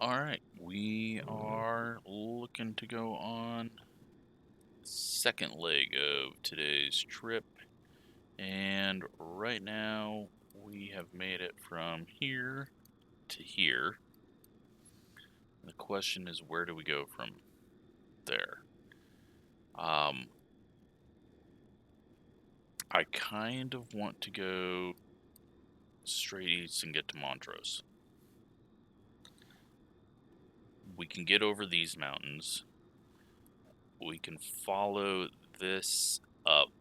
Alright, we are looking to go on the second leg of today's trip, and right now we have made it from here to here. The question is, where do we go from there? I kind of want to go straight east and get to Montrose. We can get over these mountains. We can follow this up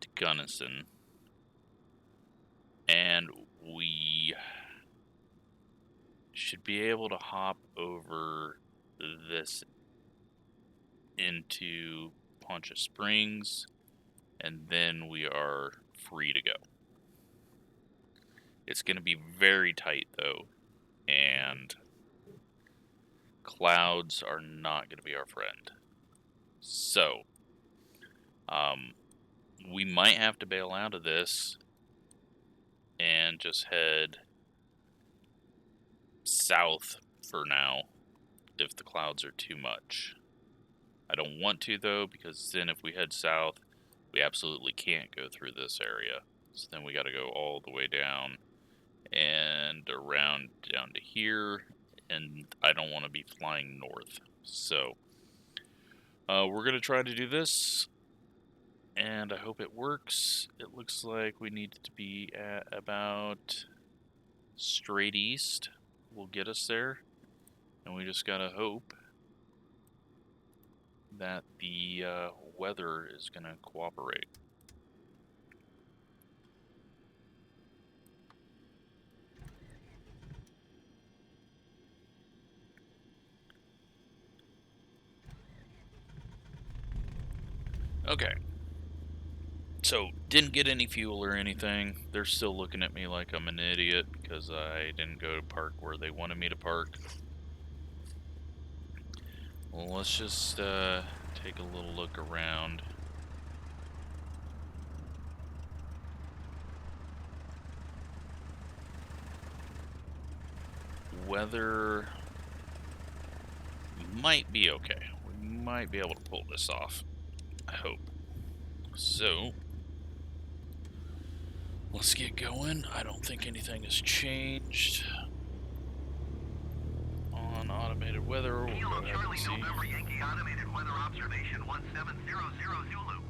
to Gunnison, and we should be able to hop over this into Poncha Springs, and then we are free to go. It's going to be very tight though, and clouds are not going to be our friend. So, we might have to bail out of this and just head south for now if the clouds are too much. I don't want to though, because then if we head south, we absolutely can't go through this area. So then we got to go all the way down and around down to here, and I don't want to be flying north. So we're going to try to do this, and I hope it works. It looks like we need to be at about straight east. Will get us there, and we just got to hope that the weather is going to cooperate. Okay. So, didn't get any fuel or anything. They're still looking at me like I'm an idiot because I didn't go to park where they wanted me to park. Well, let's just take a little look around. Weather might be okay. We might be able to pull this off, I hope. So, let's get going. I don't think anything has changed on automated weather. We'll go ahead and see. November Yankee automated weather observation 1700 Zulu.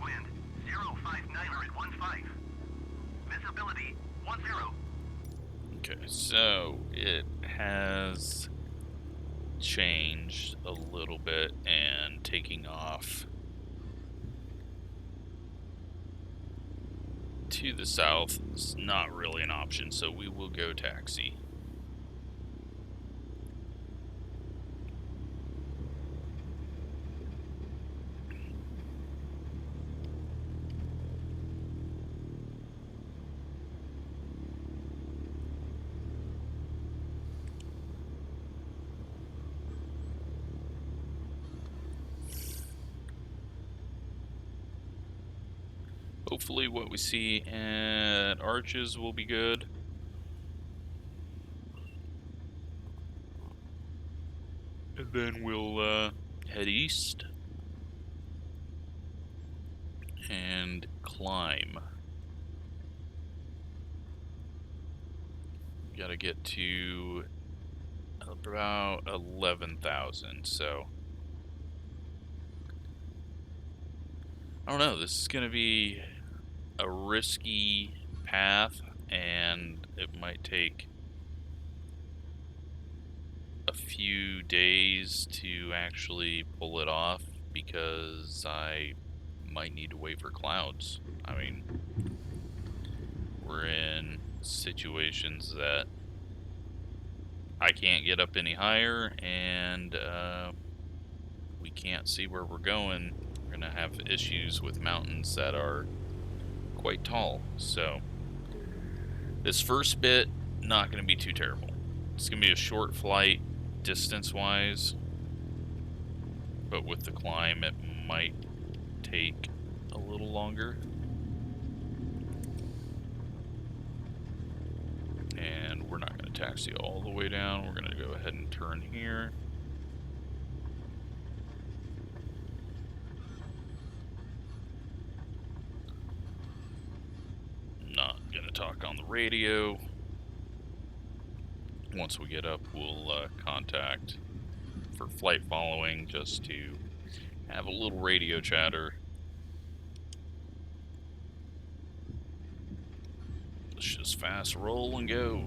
Wind 059er at 15. Visibility 10. Okay, so it has changed a little bit, and taking off to the south is not really an option, so we will go taxi. Hopefully what we see at Arches will be good. And then we'll head east and climb. We gotta get to about 11,000, so I don't know, this is gonna be a risky path, and it might take a few days to actually pull it off because I might need to wait for clouds. I mean, we're in situations that I can't get up any higher, and we can't see where we're going. We're gonna have issues with mountains that are quite tall. So this first bit, not going to be too terrible. It's going to be a short flight distance wise, but with the climb it might take a little longer. And we're not going to taxi all the way down. We're going to go ahead and turn here. Not going to talk on the radio. Once we get up, we'll contact for flight following just to have a little radio chatter. Let's just fast roll and go.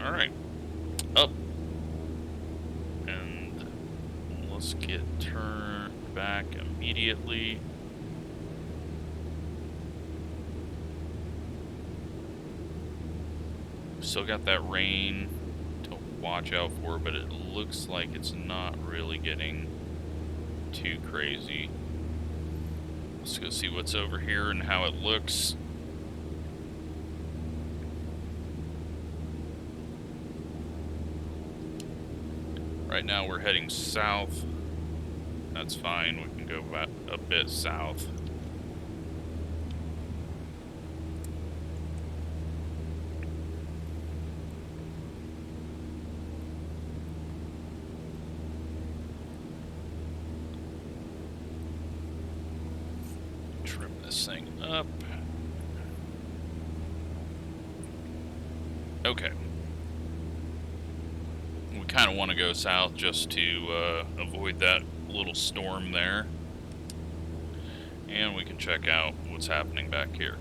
Alright, up. And let's get turned back immediately. Still got that rain to watch out for, but it looks like it's not really getting too crazy. Let's go see what's over here and how it looks. Right now we're heading south. That's fine, we can go about a bit south. Trim this thing up. Okay. We kind of want to go south just to avoid that little storm there. And we can check out what's happening back here.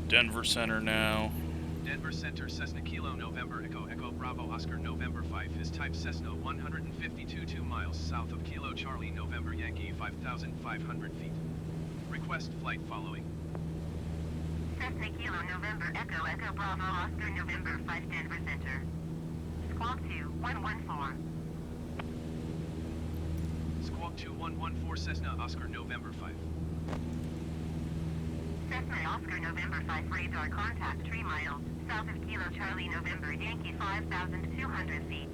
Denver Center now. Denver Center, Cessna Kilo, November, Echo, Echo, Bravo, Oscar, November 5 is type Cessna, 152 2 miles south of Kilo, Charlie, November, Yankee, 5,500 feet. Request flight following. Cessna Kilo, November, Echo, Echo, Bravo, Oscar, November 5, Denver Center. Squawk 2114. Squawk 2114, Cessna, Oscar, November 5. Cessna Oscar November 5 radar contact 3 miles south of Kilo Charlie November Yankee 5,200 feet.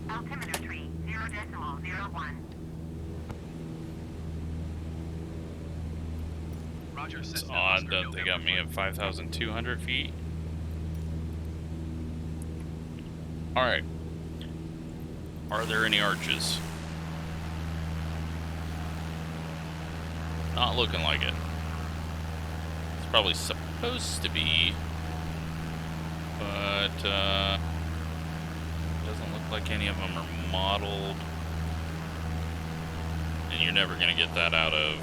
Altimeter tree 0.01. Roger, It's Cessna, odd Oscar, that they got November me 5. at 5,200 feet. Alright. Are there any arches? Not looking like it. Probably supposed to be, but doesn't look like any of them are modeled, and you're never going to get that out of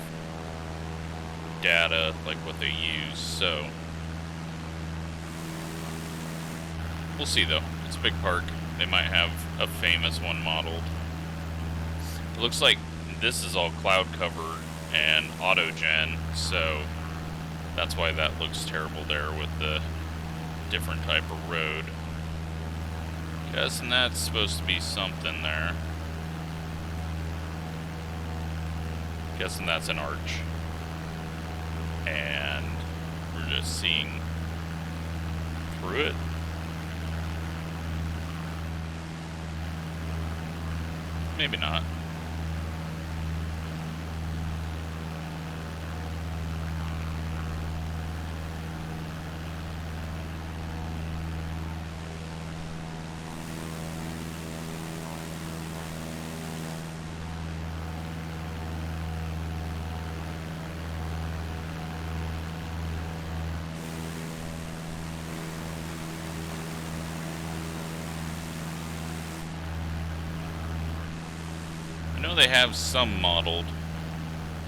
data like what they use, so we'll see though. It's a big park. They might have a famous one modeled. It looks like this is all cloud cover and auto-gen, so that's why that looks terrible there with the different type of road. Guessing that's supposed to be something there. Guessing that's an arch. And we're just seeing through it. Maybe not. I know they have some modeled.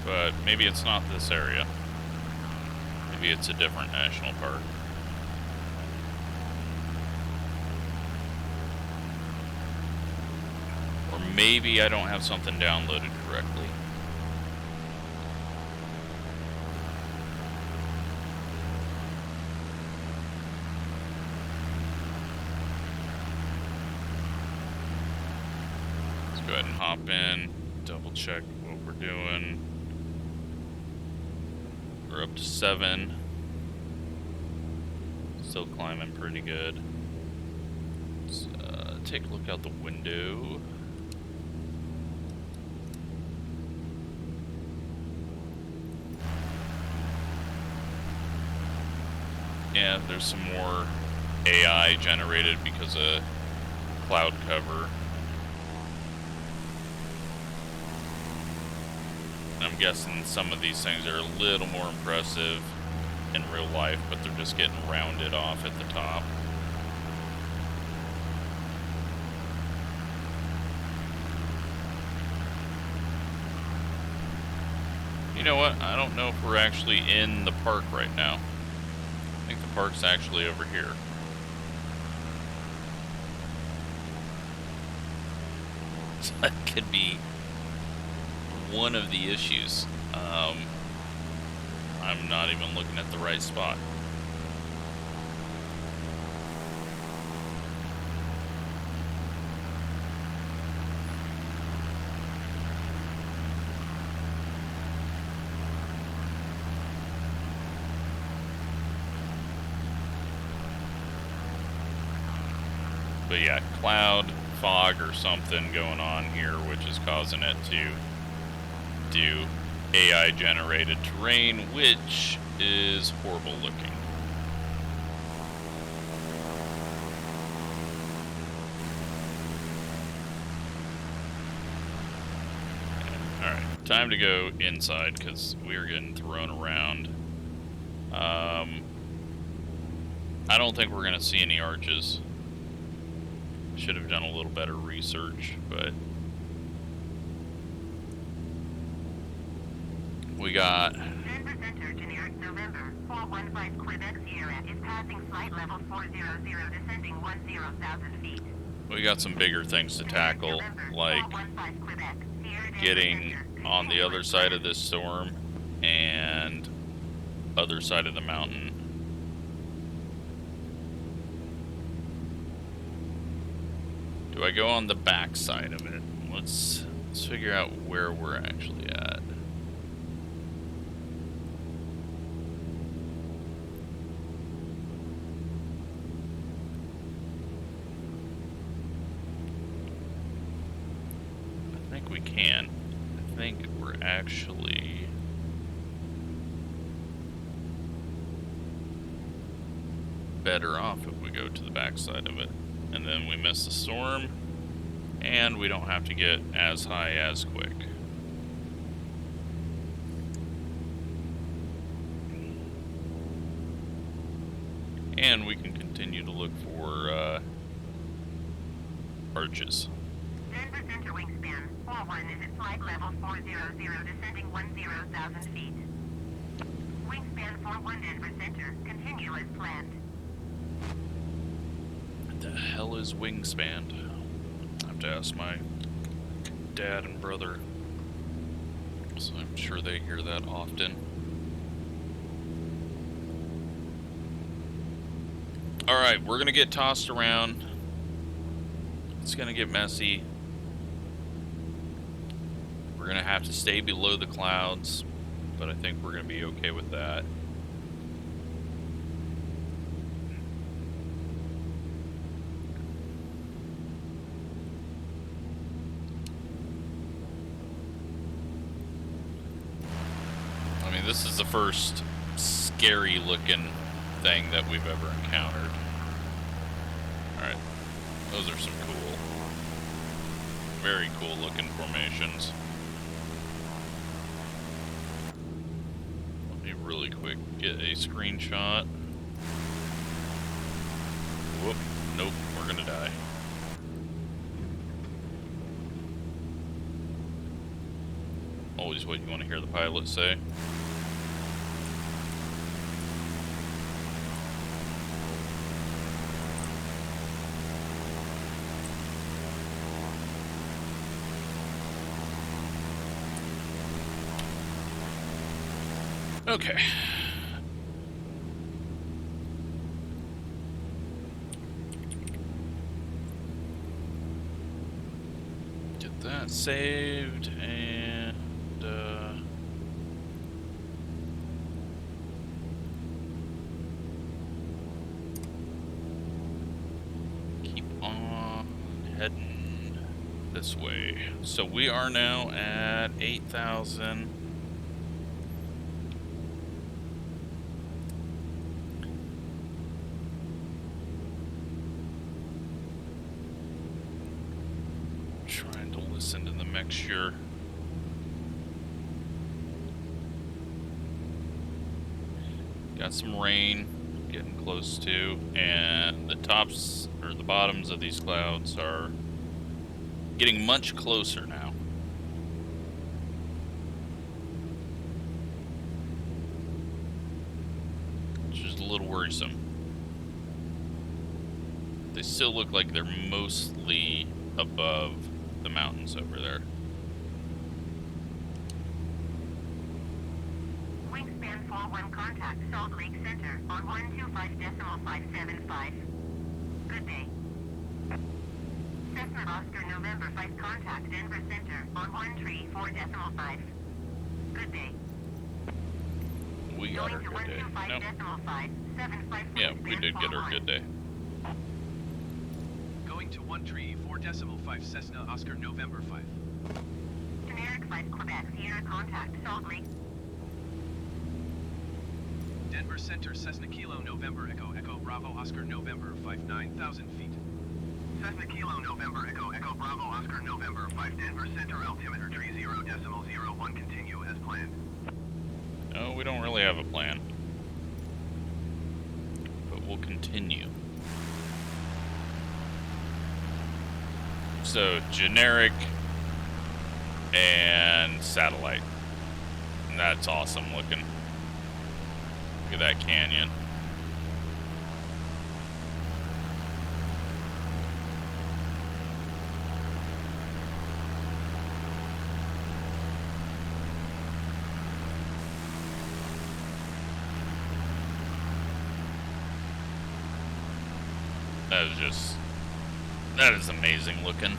but maybe it's not this area. Maybe it's a different national park. Or maybe I don't have something downloaded correctly. Let's go ahead and hop in, double check what we're doing. We're up to 7. Still climbing pretty good. Let's take a look out the window. Yeah, there's some more AI generated because of cloud cover. And I'm guessing some of these things are a little more impressive in real life, but they're just getting rounded off at the top. You know what? I don't know if we're actually in the park right now. I think the park's actually over here. So that could be one of the issues. I'm not even looking at the right spot. But yeah, cloud, fog, or something going on here, which is causing it to do AI generated terrain, which is horrible looking. Alright, time to go inside because we're getting thrown around. I don't think we're going to see any arches. Should have done a little better research, but we got Denver Center, generic November 415 Quebec Sierra is passing flight level 400, descending 10,000 feet. we got some bigger things to tackle, like getting on the other side of this storm and other side of the mountain. Do I go on the back side of it? Let's figure out where we're actually at. I think we can. I think we're actually better off if we go to the back side of it. And then we miss the storm, and we don't have to get as high as quick. And we can continue to look for arches. Denver Center wingspan 41 is at flight level 400, descending 10,000 feet. Wingspan 41 Denver Center, continue as planned. What the hell is wingspan? I have to ask my dad and brother, so I'm sure they hear that often. Alright, we're gonna get tossed around. It's gonna get messy. We're gonna have to stay below the clouds, but I think we're gonna be okay with that. I mean, this is the first scary looking thing that we've ever encountered. Alright, those are some cool, very cool looking formations. Let me really quick get a screenshot. Whoop, nope, we're gonna die. Always is what you want to hear the pilot say. Okay. Get that saved and keep on heading this way. So we are now at 8,000. Trying to listen to the mixture. Got some rain getting close to, and the tops or the bottoms of these clouds are getting much closer now. Which is a little worrisome. They still look like they're mostly above the mountains over there. Wingspan 41 contact Salt Lake Center on 125.575. Good day. Cessna Oscar November 5 contact Denver Center on 134.5. Good day. We got our good day. Nope. Yeah, we did get our good day. Going to 134.5 Cessna Oscar November 5. Generic 5 Quebec Sierra contact Salt Lake. Denver Center Cessna Kilo November Echo Echo Bravo Oscar November 5 9,000 feet. Cessna Kilo November Echo Echo Bravo Oscar November 5 Denver Center altimeter tree 0.01 continue as planned. No, we don't really have a plan. But we'll continue. So, generic and satellite. And that's awesome looking. Look at that canyon. That is amazing looking.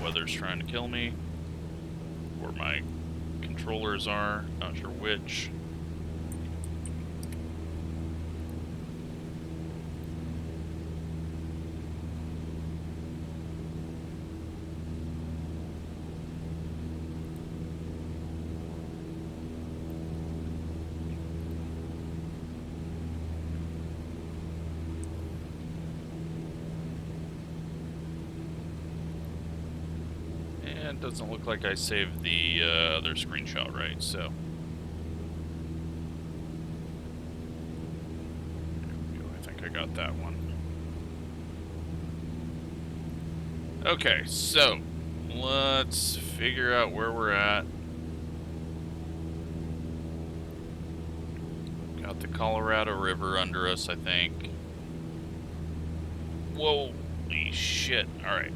Weather's trying to kill me. Where my controllers are, not sure which. And doesn't look like I saved the other screenshot right, so. There we go. I think I got that one. Okay, so let's figure out where we're at. Got the Colorado River under us, I think. Whoa, holy shit. Alright.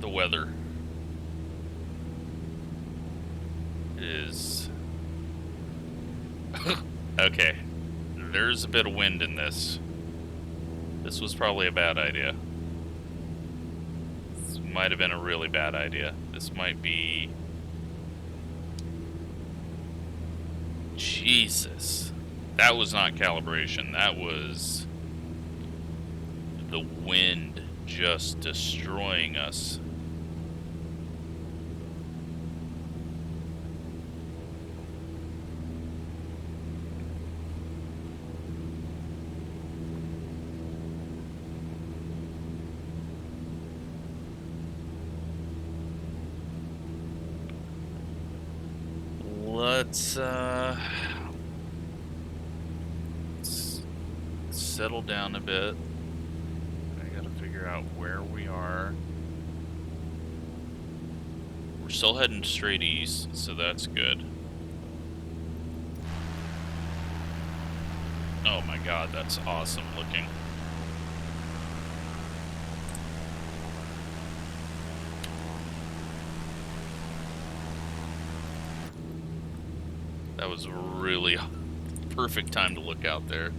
The weather is okay. There's a bit of wind in this. This was probably a bad idea. This might have been a really bad idea. This might be... Jesus. That was not calibration. That was the wind just destroying us. let's settle down a bit. I gotta figure out where we are. We're still heading straight east, so that's good. Oh my god, that's awesome looking. That was really perfect time to look out there.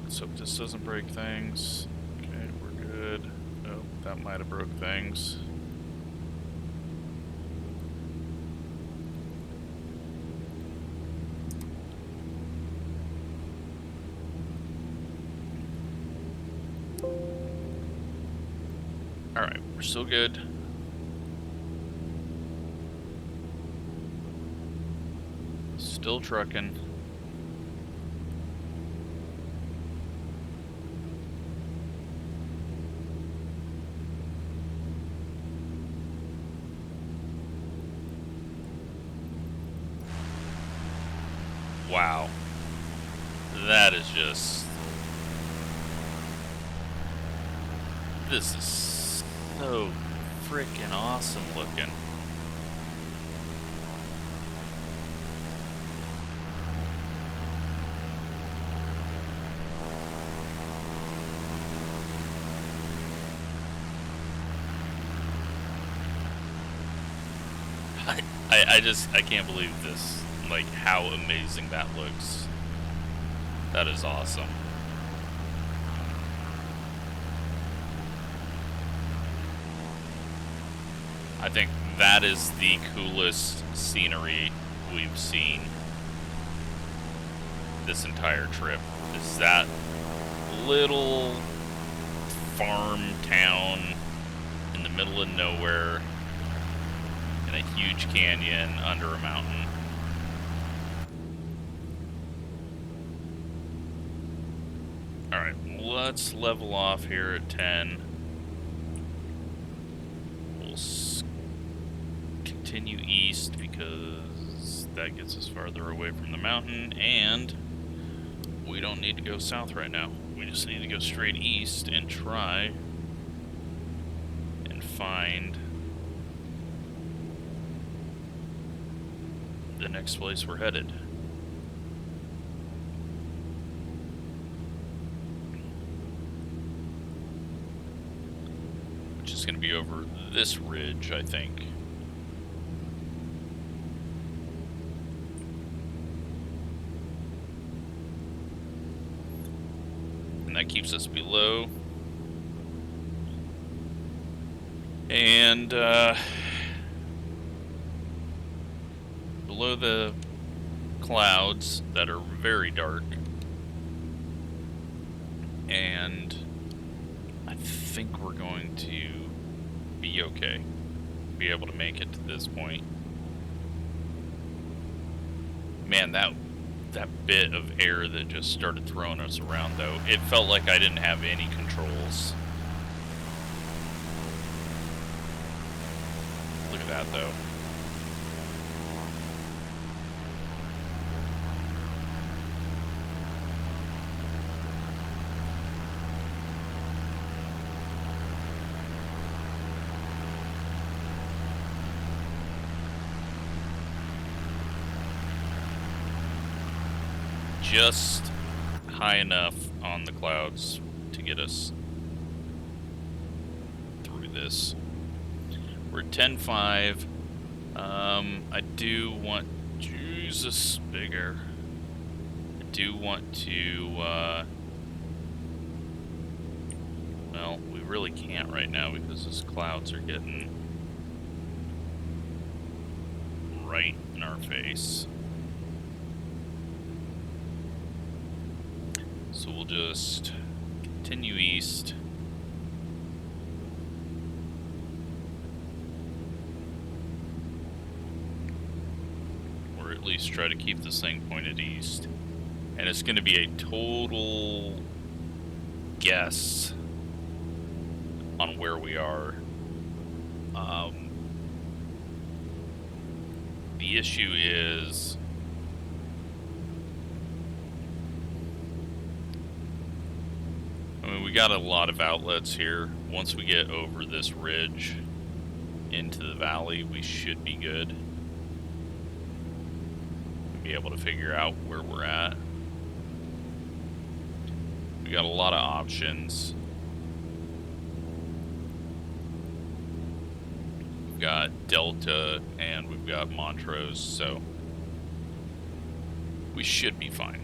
Let's hope this doesn't break things. Okay, we're good. Oh, that might have broke things. Alright, we're still good. Still trucking. Wow. That is just... This is so freaking awesome looking. I can't believe this, like how amazing that looks. That is awesome. I think that is the coolest scenery we've seen this entire trip. Is that little farm town in the middle of nowhere in a huge canyon under a mountain. Alright, let's level off here at 10. We'll continue east because that gets us farther away from the mountain, and we don't need to go south right now. We just need to go straight east and try and find the next place we're headed. Which is going to be over this ridge, I think. And that keeps us below. And below the clouds that are very dark. And I think we're going to be okay. Be able to make it to this point. Man, that bit of air that just started throwing us around, though, it felt like I didn't have any controls. Look at that, though. Just high enough on the clouds to get us through this. We're at 10.5. I do want... Jesus, bigger. I do want to... well, we really can't right now because those clouds are getting right in our face. So we'll just continue east. at least try to keep this thing pointed east. And it's going to be a total guess on where we are. The issue is we got a lot of outlets here. Once we get over this ridge into the valley, we should be good. We'll be able to figure out where we're at. We got a lot of options. We've got Delta and we've got Montrose, so we should be fine.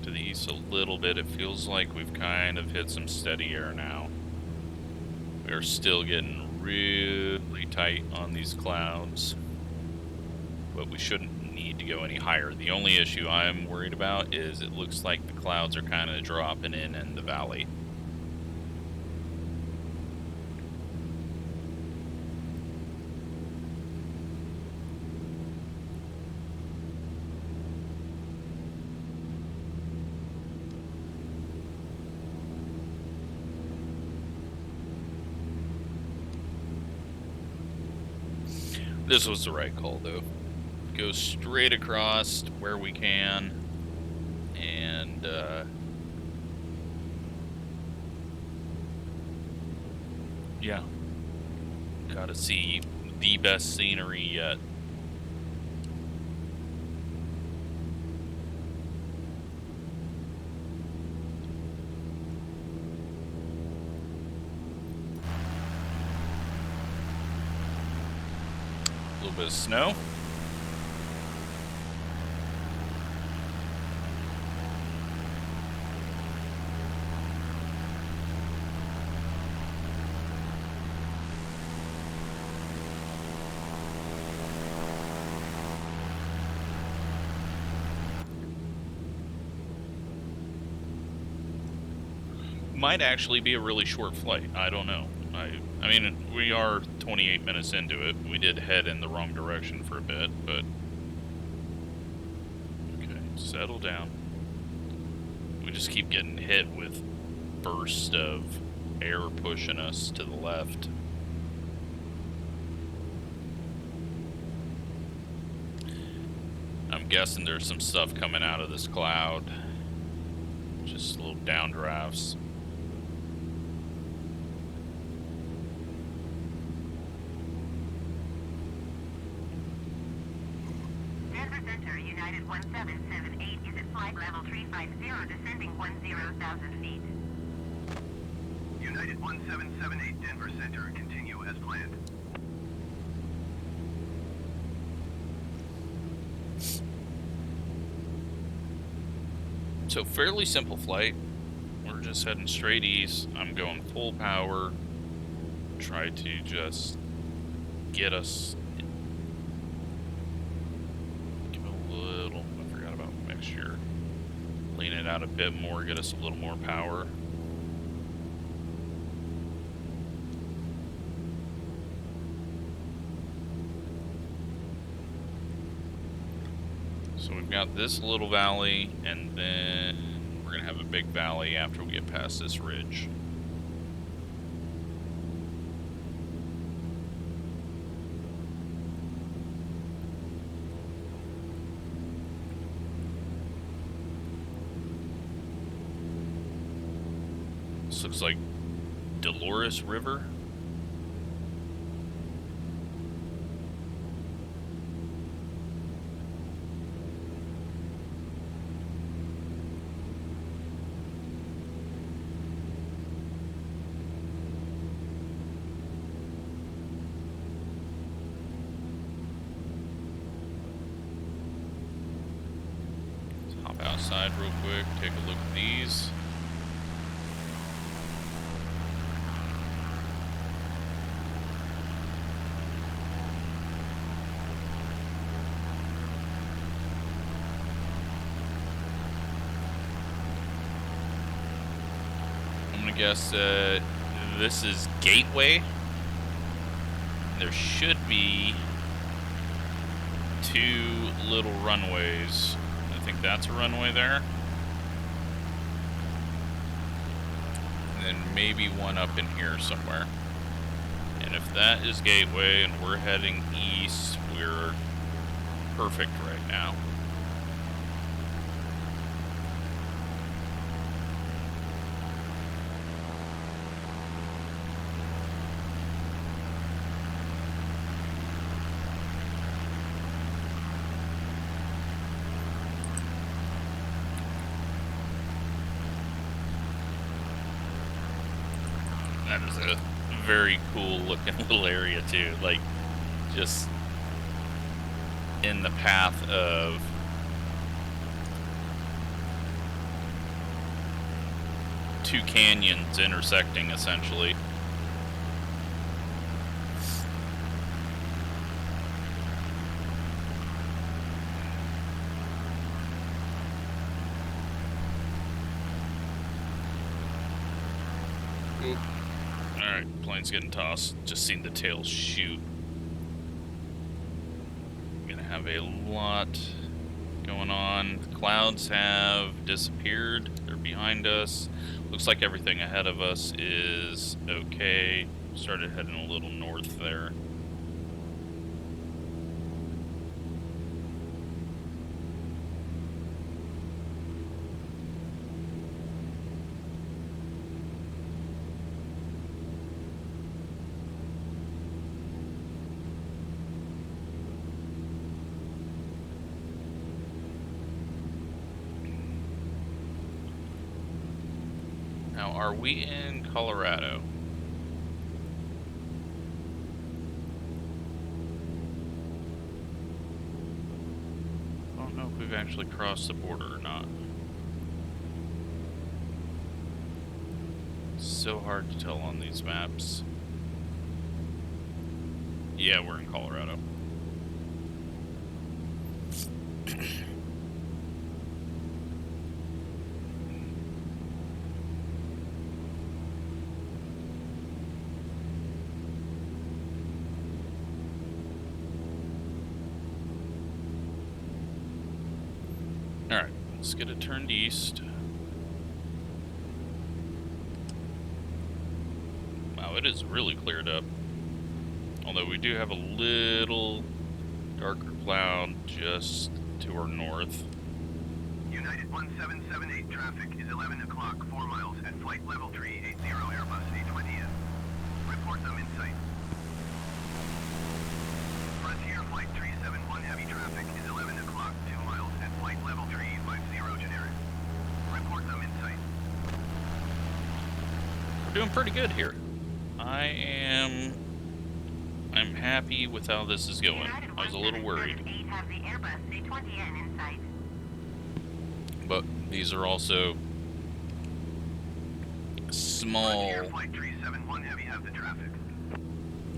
To the east a little bit. It feels like we've kind of hit some steady air now. We are still getting really tight on these clouds, but we shouldn't need to go any higher. The only issue I'm worried about is it looks like the clouds are kind of dropping in the valley. This was the right call, though. Go straight across where we can, and yeah, gotta see the best scenery yet. A little bit of snow. Might actually be a really short flight. I don't know. I mean, we are 28 minutes into it. We did head in the wrong direction for a bit, but okay, settle down. We just keep getting hit with bursts of air pushing us to the left. I'm guessing there's some stuff coming out of this cloud. Just little downdrafts. Denver Center, United 1778 is at flight level 350, descending 10,000 feet. United 1778, Denver Center, continue as planned. So fairly simple flight. We're just heading straight east. I'm going full power. Try to just get us. Give it a little. I forgot about mixture. Lean it out a bit more. Get us a little more power. So we've got this little valley, and then we're going to have a big valley after we get past this ridge. This looks like Dolores River. outside real quick, take a look at these. I'm gonna guess this is Gateway. There should be 2 little runways. I think that's a runway there. And then maybe one up in here somewhere. And if that is Gateway and we're heading east, we're perfect right now. That is a very cool looking little area too, like just in the path of two canyons intersecting essentially. Alright, plane's getting tossed. Just seen the tail shoot. Gonna have a lot going on. The clouds have disappeared. They're behind us. Looks like everything ahead of us is okay. Started heading a little north there. Now, are we in Colorado? I don't know if we've actually crossed the border or not. It's so hard to tell on these maps. Yeah, we're in Colorado. Alright, let's get it turned east. Wow, it is really cleared up. Although we do have a little darker cloud just to our north. United 1778 traffic is 11 o'clock, 4 miles at flight level 380 Airbus A20M. Report them in sight. Frontier flight 371 heavy traffic is 11 o'clock, 2 miles at flight level 350 generic. Report them in sight. We're doing pretty good here. I'm happy with how this is going. I was a little worried. Have the Airbus A20N in sight. But these are also small Frontier flight 371 heavy have the traffic.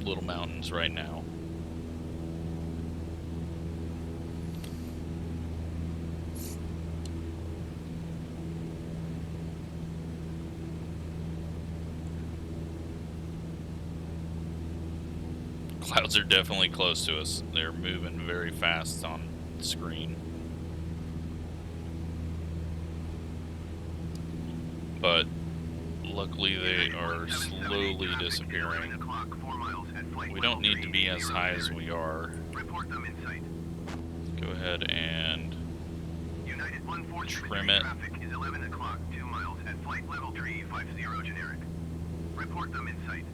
little mountains right now. Clouds are definitely close to us. They're moving very fast on the screen. But luckily they are slowly disappearing. We don't need to be as high as we are. Report them in sight. Go ahead and United 140 trim it. traffic is 11 o'clock, 2 miles at flight level 350 generic. Report them in sight.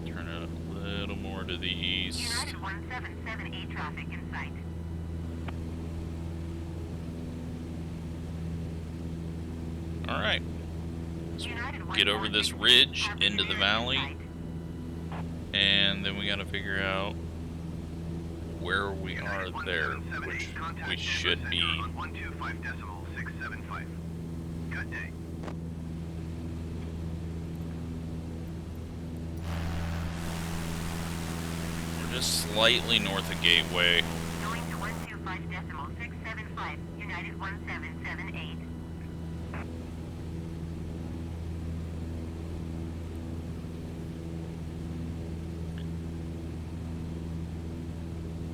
Turn it a little more to the east. United 1778 traffic in sight. Alright. United Get over this ridge into the valley. sight. And then we gotta figure out where we are there, which we should be. 125.675. Good day. We're just slightly north of Gateway. Going to 125.675, United 1778.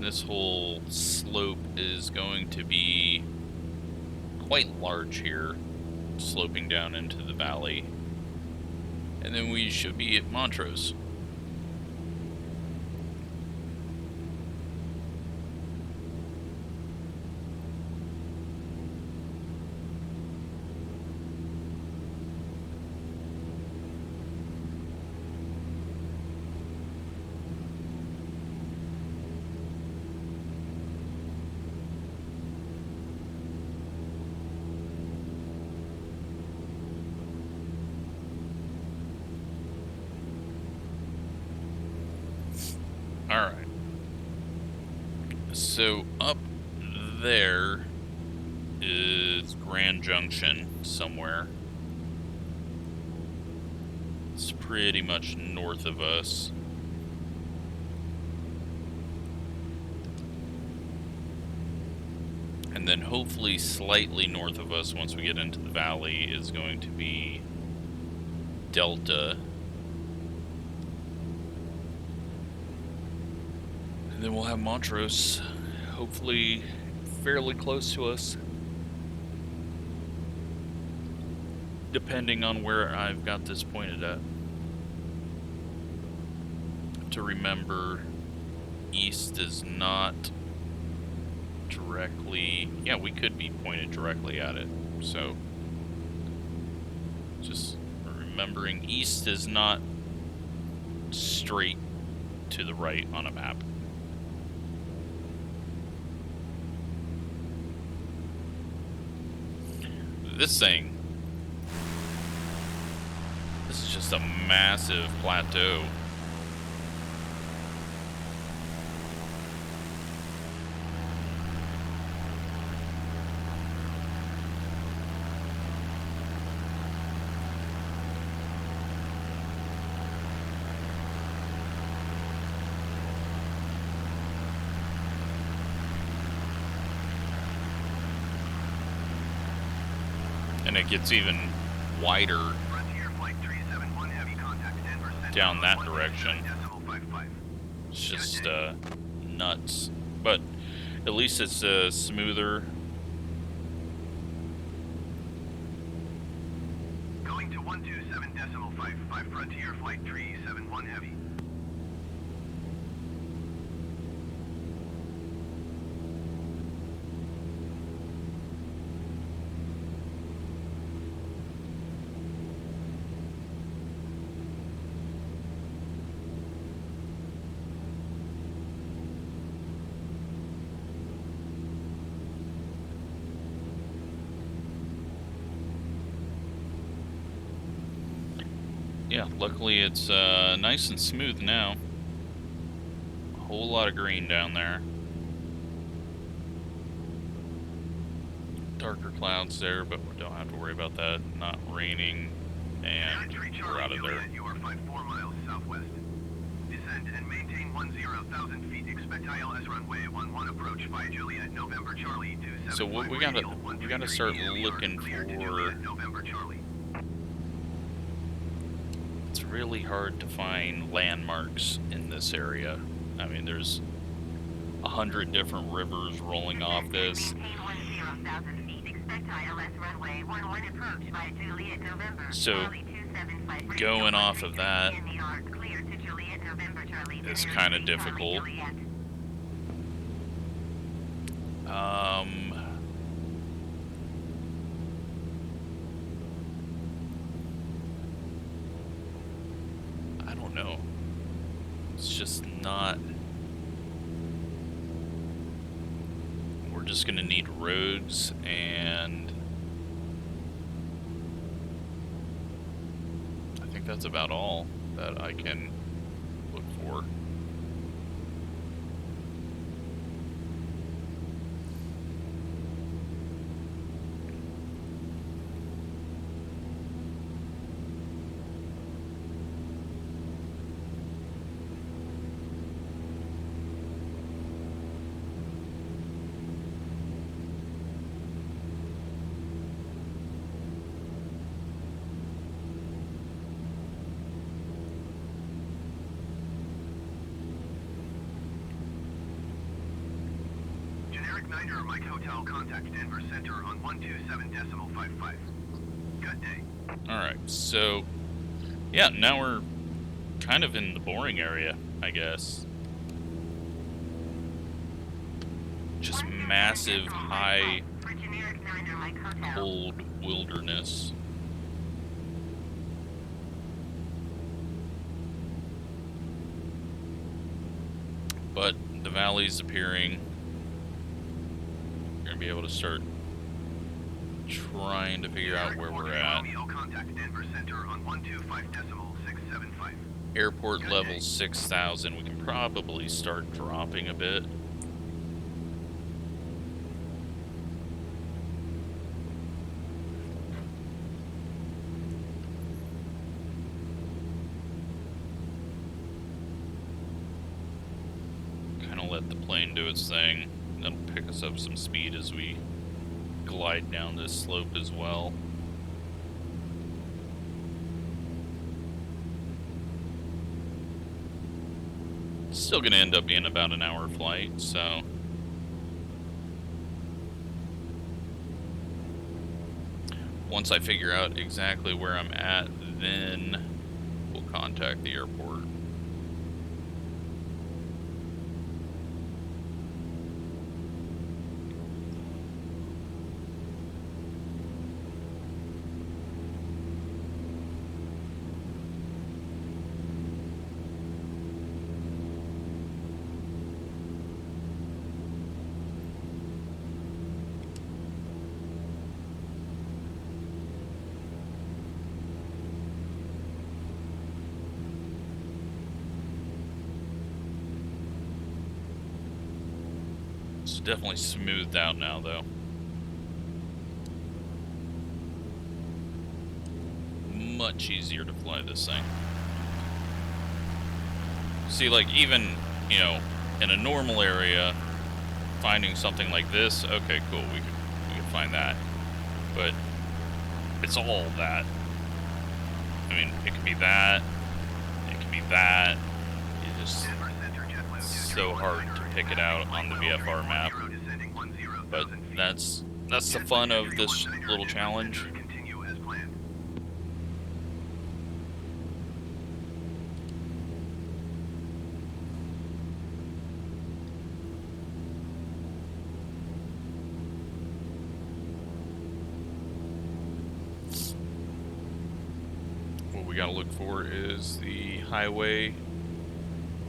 This whole slope is going to be quite large here, sloping down into the valley. And then we should be at Montrose. Alright. So up there is Grand Junction somewhere. It's pretty much north of us. And then hopefully slightly north of us once we get into the valley is going to be Delta. And then we'll have Montrose, hopefully fairly close to us. Depending on where I've got this pointed at. To remember, east is not directly... Yeah, we could be pointed directly at it. So, just remembering east is not straight to the right on a map. This thing, this is just a massive plateau. And it gets even wider down that direction. It's just nuts. But at least it's smoother. Going to 127.55, Frontier Flight 371 Heavy. Yeah, luckily it's nice and smooth now. A whole lot of green down there. Darker clouds there, but we don't have to worry about that. Not raining, and we're out of there. You are 54 miles southwest. Descend and maintain 10,000 feet. Expect ILS runway 11 approach by Juliet, November Charlie 275. So what we gotta start looking for. November Charlie. It's really hard to find landmarks in this area. I mean, there's 100 different rivers rolling off this. So going off of that is kind of difficult. I don't know. It's just not... We're just gonna need roads, and I think that's about all that I can look for. Niner, Mike Hotel, contact Denver Center on 127.55. Good day. Alright, so yeah, now we're kind of in the boring area, I guess. Just massive, high, cold wilderness. But the valley's appearing. We're gonna be able to start trying to figure out where we're at. Airport level 6,000. We can probably start dropping a bit. Kind of let the plane do its thing. That'll pick us up some speed as we glide down this slope as well. Still gonna end up being about an hour flight, so once I figure out exactly where I'm at, then we'll contact the airport. It's definitely smoothed out now, though. Much easier to fly this thing. See, like, even, you know, in a normal area, finding something like this, okay, cool, we could find that. But it's all that. I mean, it could be that, it could be that. It just so hard to pick it out on the VFR map. But that's the fun of this little challenge. What we gotta look for is the highway.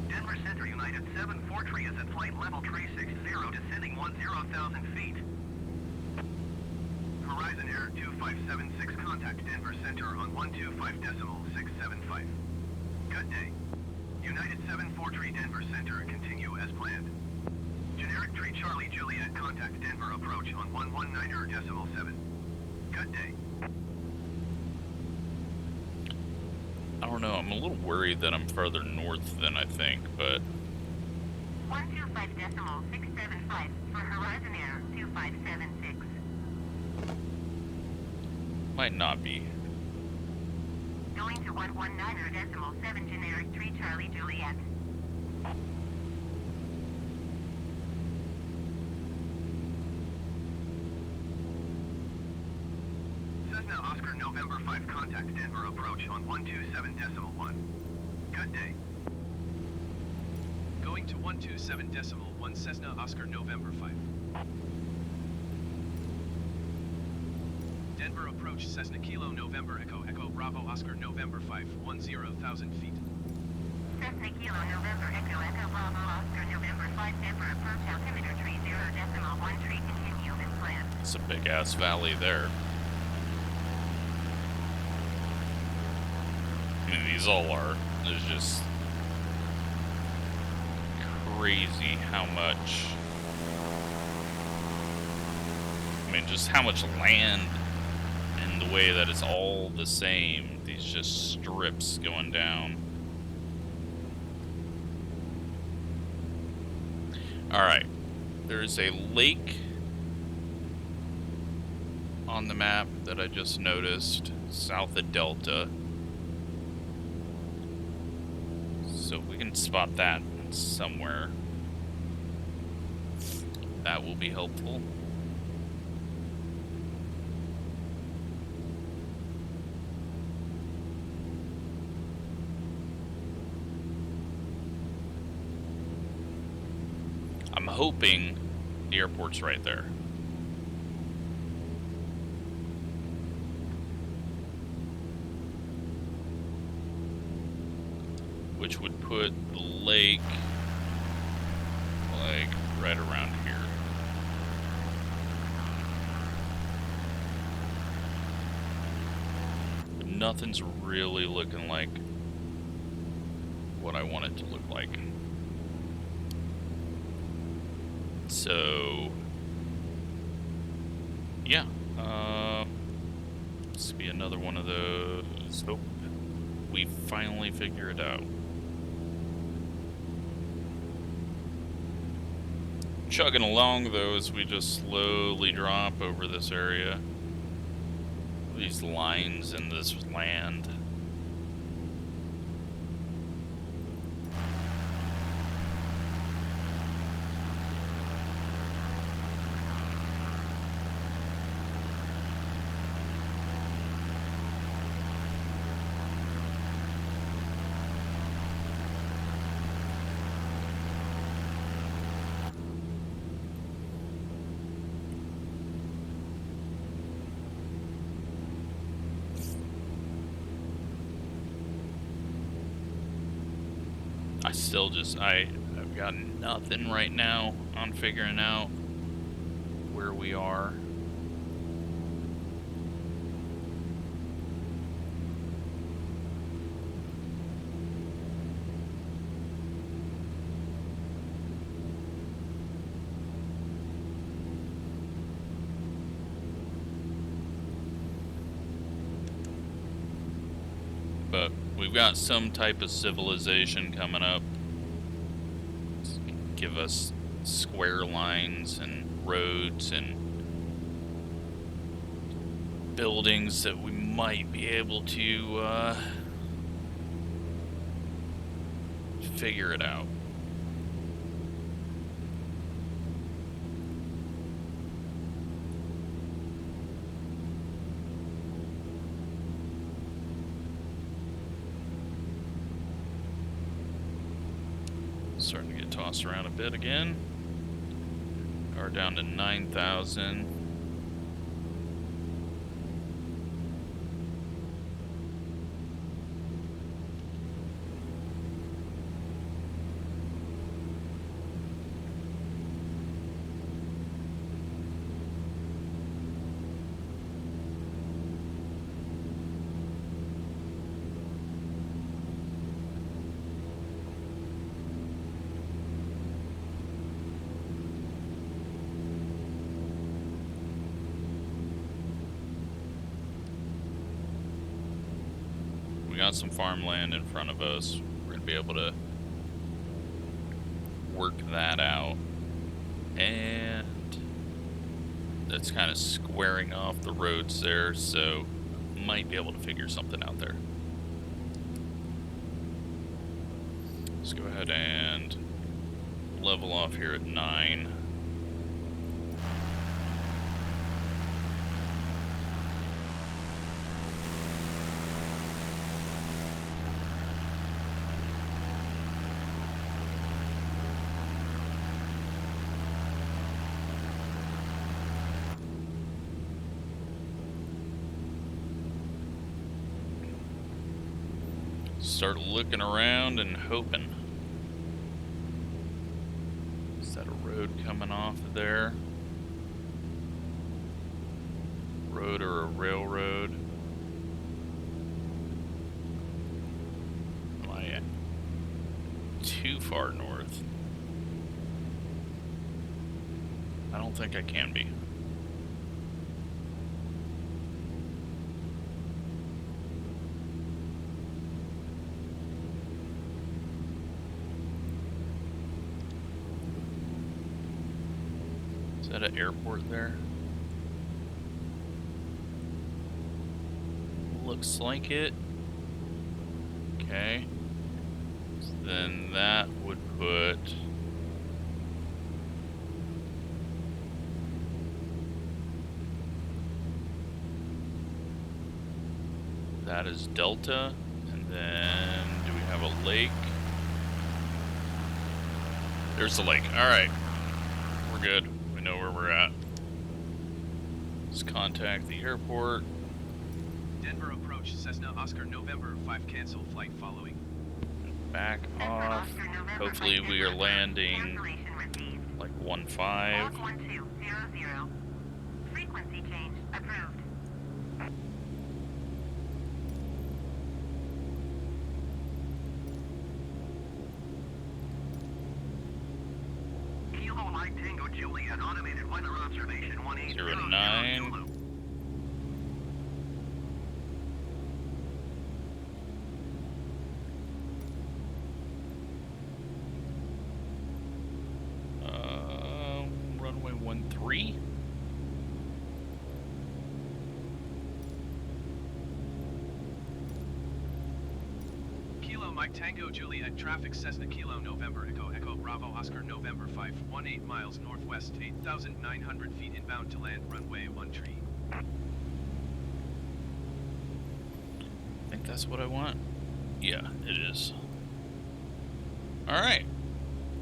Denver Center United 743 is at flight level 360, descending 10,000 feet. Horizon Air 2576, contact Denver Center on 125.675. Good day. United 743 Denver Center, continue as planned. Generic tree Charlie Juliet, contact Denver approach on 119.7. Good day. I don't know, I'm a little worried that I'm further north than I think, but 125.675 for Horizon Air 2576. might not be. Going to 119.7 generic 3 Charlie Juliet. Cessna Oscar November 5, contact Denver approach on 127.1. Good day. Going to 127.1 Cessna Oscar November 5. Denver approach Cessna Kilo November Echo Bravo Oscar November 5, 10,000 feet. Cessna Kilo November Echo Bravo Oscar November 5 Denver approach altimeter 30.13 continue as planned. It's a big ass valley there. I mean, these all are. There's just crazy how much. I mean, just how much land and the way that it's all the same. These just strips going down. Alright. There's a lake on the map that I just noticed south of Delta. So we can spot that somewhere. That will be helpful. I'm hoping the airport's right there. Which would put the lake like right around here. But nothing's really looking like what I want it to look like. So, yeah, this will be another one of those. Hope we finally figure it out. Chugging along though as we just slowly drop over this area. These lines in this land. I've got nothing right now on figuring out where we are. But we've got some type of civilization coming up. Give us square lines and roads and buildings that we might be able to figure it out. Starting to get tossed around a bit again. Are down to 9,000. We got some farmland in front of us. We're going to be able to work that out. And that's kind of squaring off the roads there, so might be able to figure something out there. Let's go ahead and level off here at 9. Start looking around and hoping. Is that a road coming off of there? Road or a railroad? Am I too far north? I don't think I can be. Is that an airport there? Looks like it. Okay. So then that would put That is Delta. And then, do we have a lake? There's the lake. Alright. We're good. We know where we're at. Let's contact the airport. Denver approach, Cessna Oscar November 5 cancel flight following. Back off. Hopefully we are landing like 1.5. 1200. Frequency change approved. Kilo Mike Tango Juliet, automated weather observation 09. Runway 13. Kilo Mike Tango Juliet, traffic Cessna Kilo November Echo Bravo Oscar November 5, 18 miles northwest, 8,900 feet inbound to land, runway 13. I think that's what I want. Yeah, it is. Alright.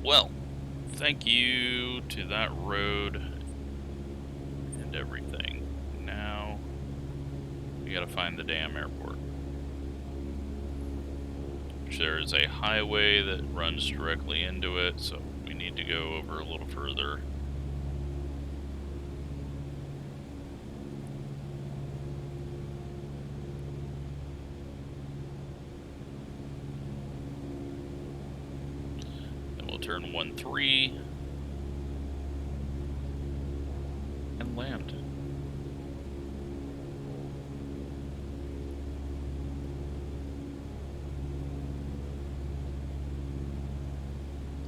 Well, thank you to that road and everything. Now, we gotta find the damn airport. There is a highway that runs directly into it, so we need to go over a little further. Then we'll turn 13 and land.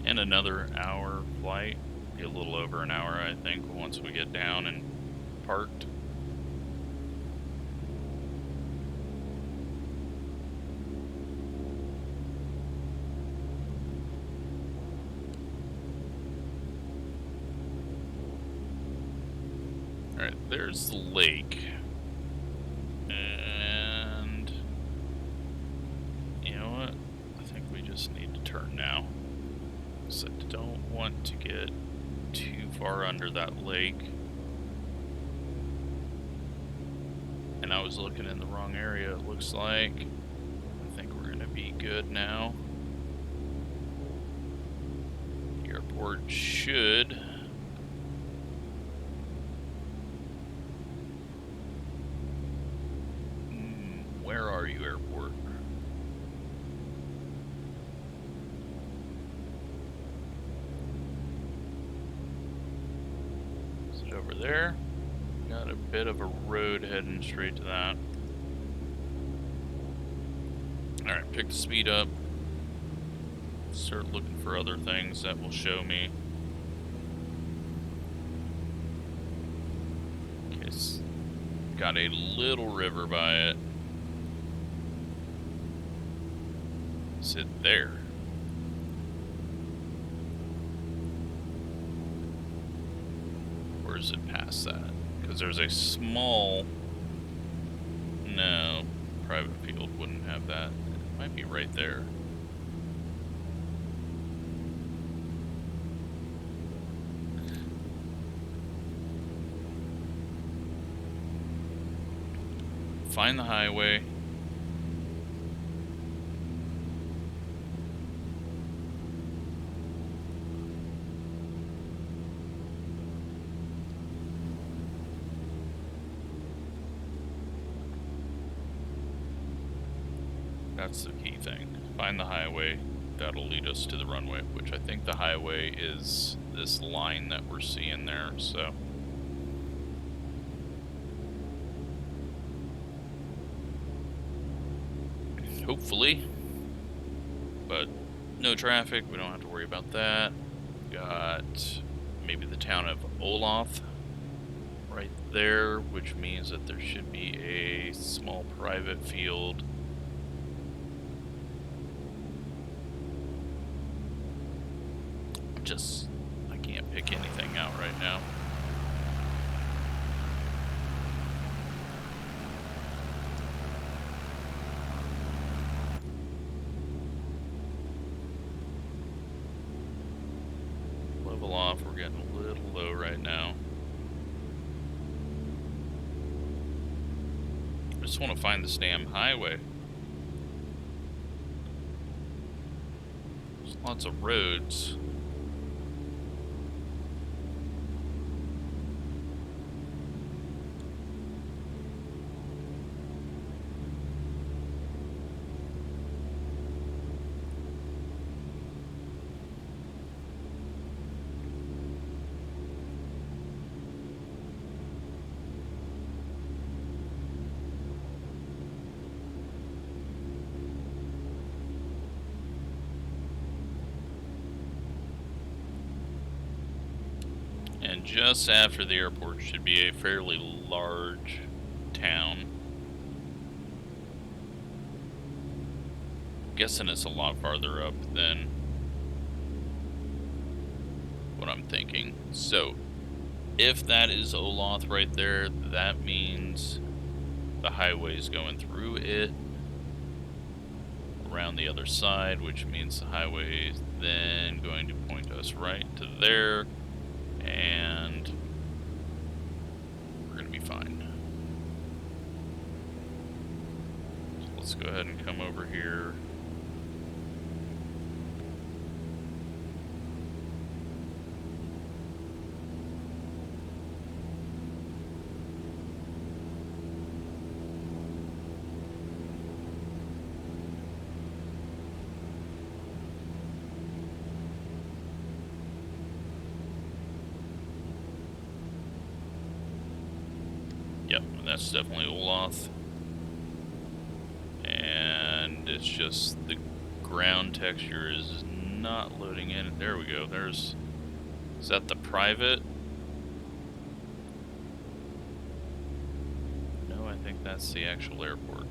And another hour flight, be a little over an hour, I think, once we get down and parked. Alright, there's the lake. And you know what? I think we just need to turn now. So I don't want to get too far under that lake. And I was looking in the wrong area, it looks like. I think we're gonna be good now. The airport should. Where are you, airport? Over there. Got a bit of a road heading straight to that. Alright, pick the speed up. Start looking for other things that will show me. Okay, it's got a little river by it. Is it there? Or is it past that? Because there's a small... No, private field wouldn't have that. It might be right there. Find the highway. That's the key thing. Find the highway. That'll lead us to the runway, which I think the highway is this line that we're seeing there, so. Hopefully. But no traffic, we don't have to worry about that. Got maybe the town of Olaf right there, which means that there should be a small private field. I can't pick anything out right now. off. We're getting a little low right now. I just want to find this damn highway. There's lots of roads. And just after the airport should be a fairly large town. Guessing it's a lot farther up than what I'm thinking. So, if that is Olaf right there, that means the highway is going through it, around the other side, which means the highway is then going to point us right to there. And we're going to be fine. So let's go ahead and come over here. Yep, that's definitely Olaf. And it's just the ground texture is not loading in. There we go. There's... Is that the private? No, I think that's the actual airport.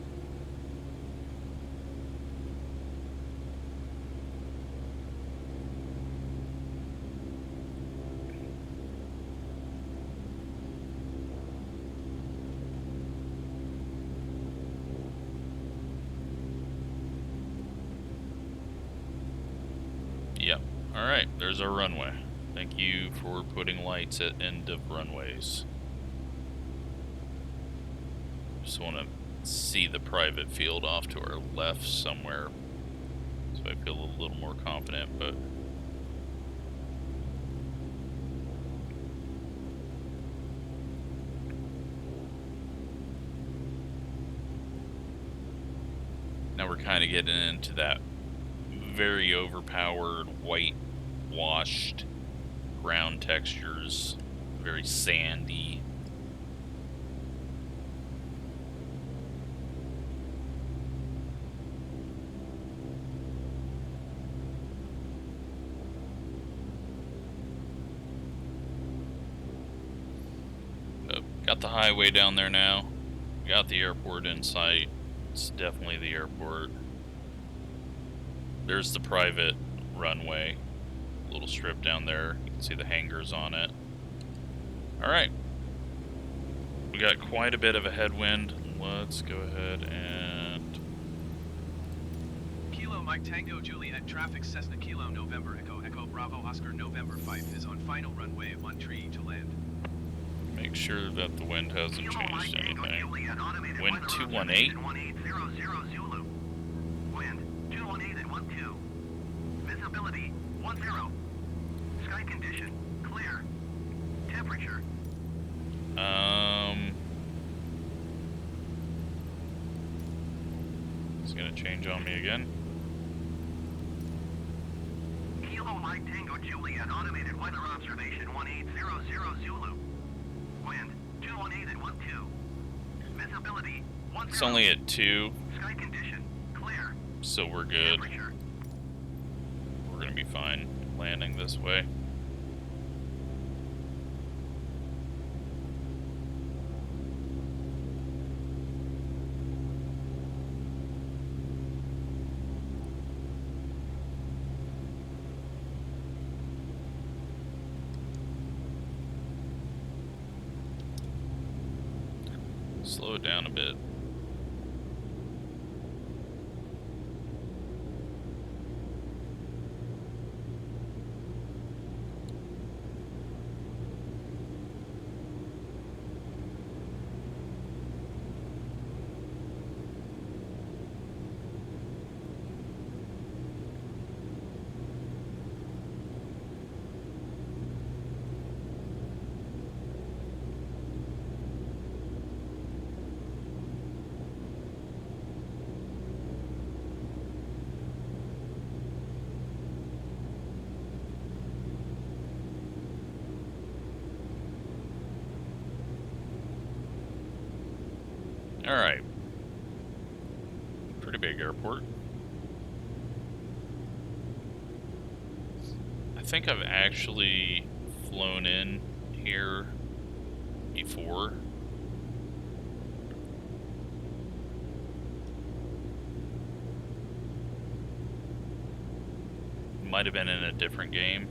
Yep. Alright, there's our runway. Thank you for putting lights at end of runways. Just want to see the private field off to our left somewhere, so I feel a little more confident, but... Now we're kind of getting into that very overpowered, white-washed ground textures, very sandy. Got the highway down there now. Got the airport in sight. It's definitely the airport. There's the private runway. Little strip down there. You can see the hangars on it. Alright. We got quite a bit of a headwind. Let's go ahead and... Kilo Mike Tango Juliet traffic Cessna Kilo November Echo Echo Bravo Oscar November 5 is on final runway 13 to land. Make sure that the wind hasn't changed anything. Wind 218. Wind 218 and 12. Visibility 10. Sky condition clear. Temperature. It's gonna change on me again. Kilo Mike Tango Juliet automated weather observation 1800 Zulu. Wind 218 and 12. Visibility 10. It's only at 2. Sky condition clear. So we're good. Temperature. We're gonna be fine landing this way. Slow it down a bit. Alright. Pretty big airport. I think I've actually flown in here before. Might have been in a different game.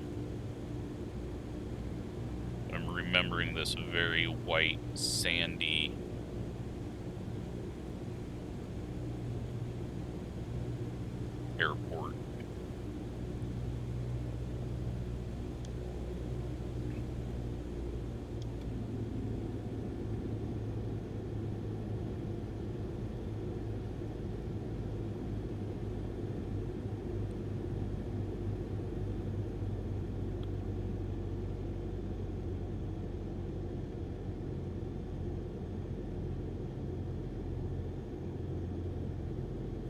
I'm remembering this very white, sandy airport.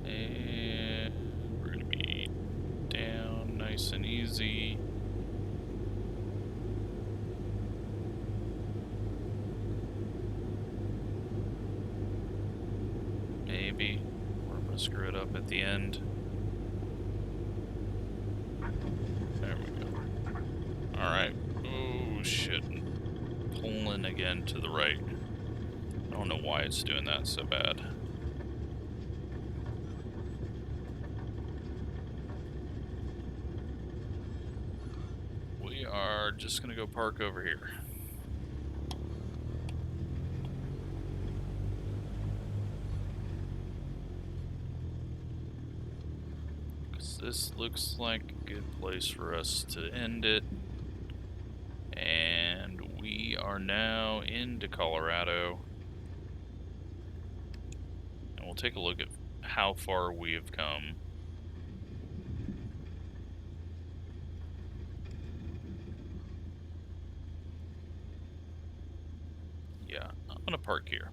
And we're gonna be down nice and easy. Maybe. Or I'm gonna screw it up at the end. There we go. Alright. Oh shit. Pulling again to the right. I don't know why it's doing that so bad. We are just gonna go park over here. This looks like a good place for us to end it. And we are now into Colorado. And we'll take a look at how far we have come. Yeah, I'm gonna park here.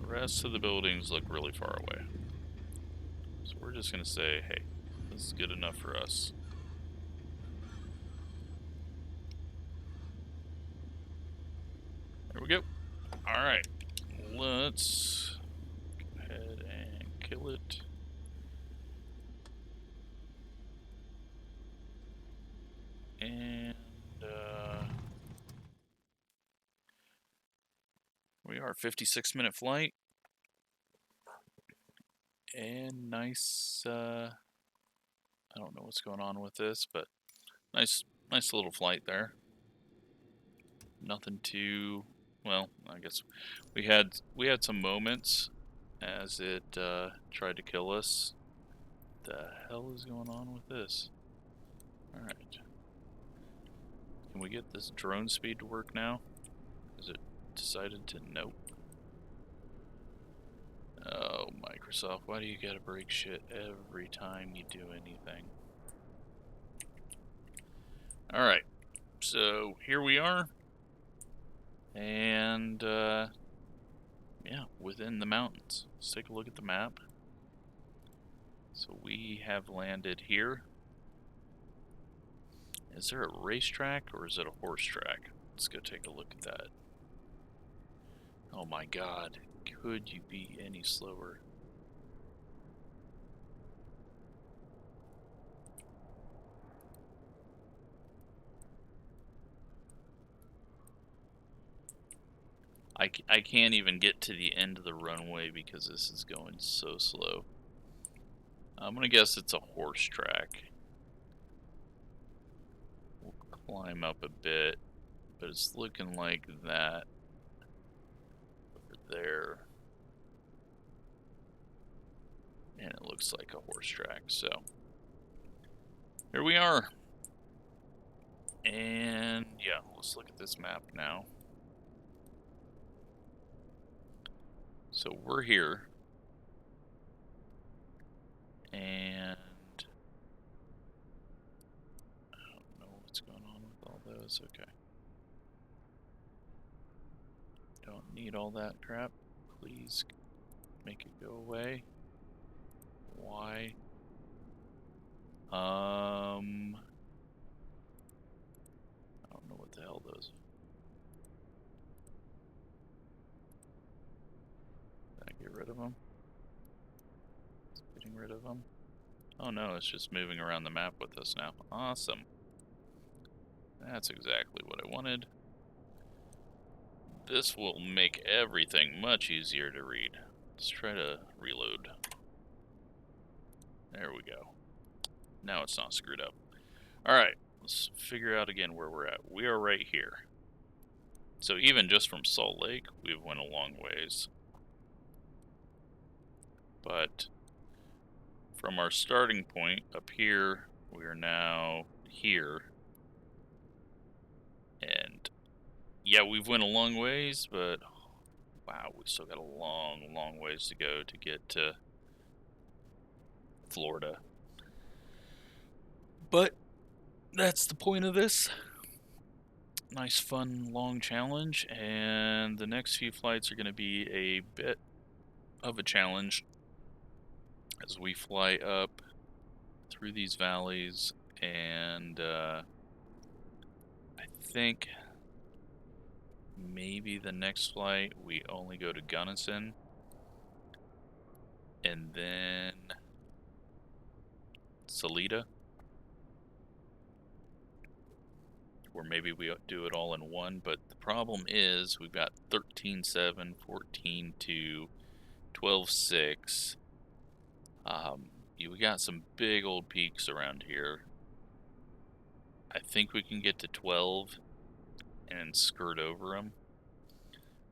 The rest of the buildings look really far away. So we're just gonna say, hey, this is good enough for us. There we go. Alright, let's go ahead and kill it. And we are 56-minute flight. And nice, I don't know what's going on with this, but nice little flight there. Nothing too, well, I guess we had some moments as it tried to kill us. The hell is going on with this? Alright. Can we get this drone speed to work now? Is it decided to nope? Oh, Microsoft, why do you gotta break shit every time you do anything? Alright, so here we are. And, yeah, within the mountains. Let's take a look at the map. So we have landed here. Is there a racetrack or is it a horse track? Let's go take a look at that. Oh my god, could you be any slower? I can't even get to the end of the runway because this is going so slow. I'm gonna guess it's a horse track. We'll climb up a bit, but it's looking like that over there. And it looks like a horse track, so here we are. And yeah, let's look at this map now. So we're here. And I don't know what's going on with all those. Okay. Don't need all that crap. Please make it go away. Why? I don't know what the hell those. rid of them. It's getting rid of them. Oh no, it's just moving around the map with us now. Awesome. That's exactly what I wanted. This will make everything much easier to read. Let's try to reload. There we go. Now it's not screwed up. Alright, let's figure out again where we're at. We are right here. So even just from Salt Lake, we've went a long ways. But from our starting point up here, we are now here. And yeah, we've went a long ways, but wow, we still got a long ways to go to get to Florida. But that's the point of this. Nice, fun, long challenge, and the next few flights are going to be a bit of a challenge as we fly up through these valleys, and I think maybe the next flight we only go to Gunnison, and then Salida, or maybe we do it all in one. But the problem is we've got 13.7, 14.2, 12.6. We got some big old peaks around here. I think we can get to 12 and skirt over them,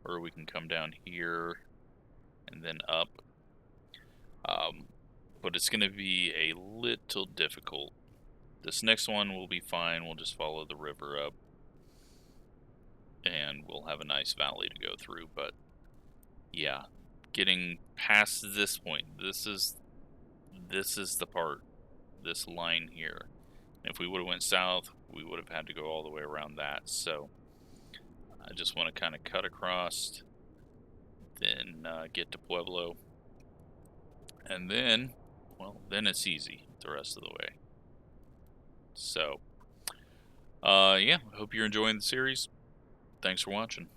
or we can come down here and then up. But it's going to be a little difficult. This next one will be fine. We'll just follow the river up, and we'll have a nice valley to go through. But yeah, getting past this point, this is the part, this line here. If we would have went south, we would have had to go all the way around that. So I just want to kind of cut across, then get to Pueblo, and then, well, then it's easy the rest of the way. So, yeah, I hope you're enjoying the series. Thanks for watching.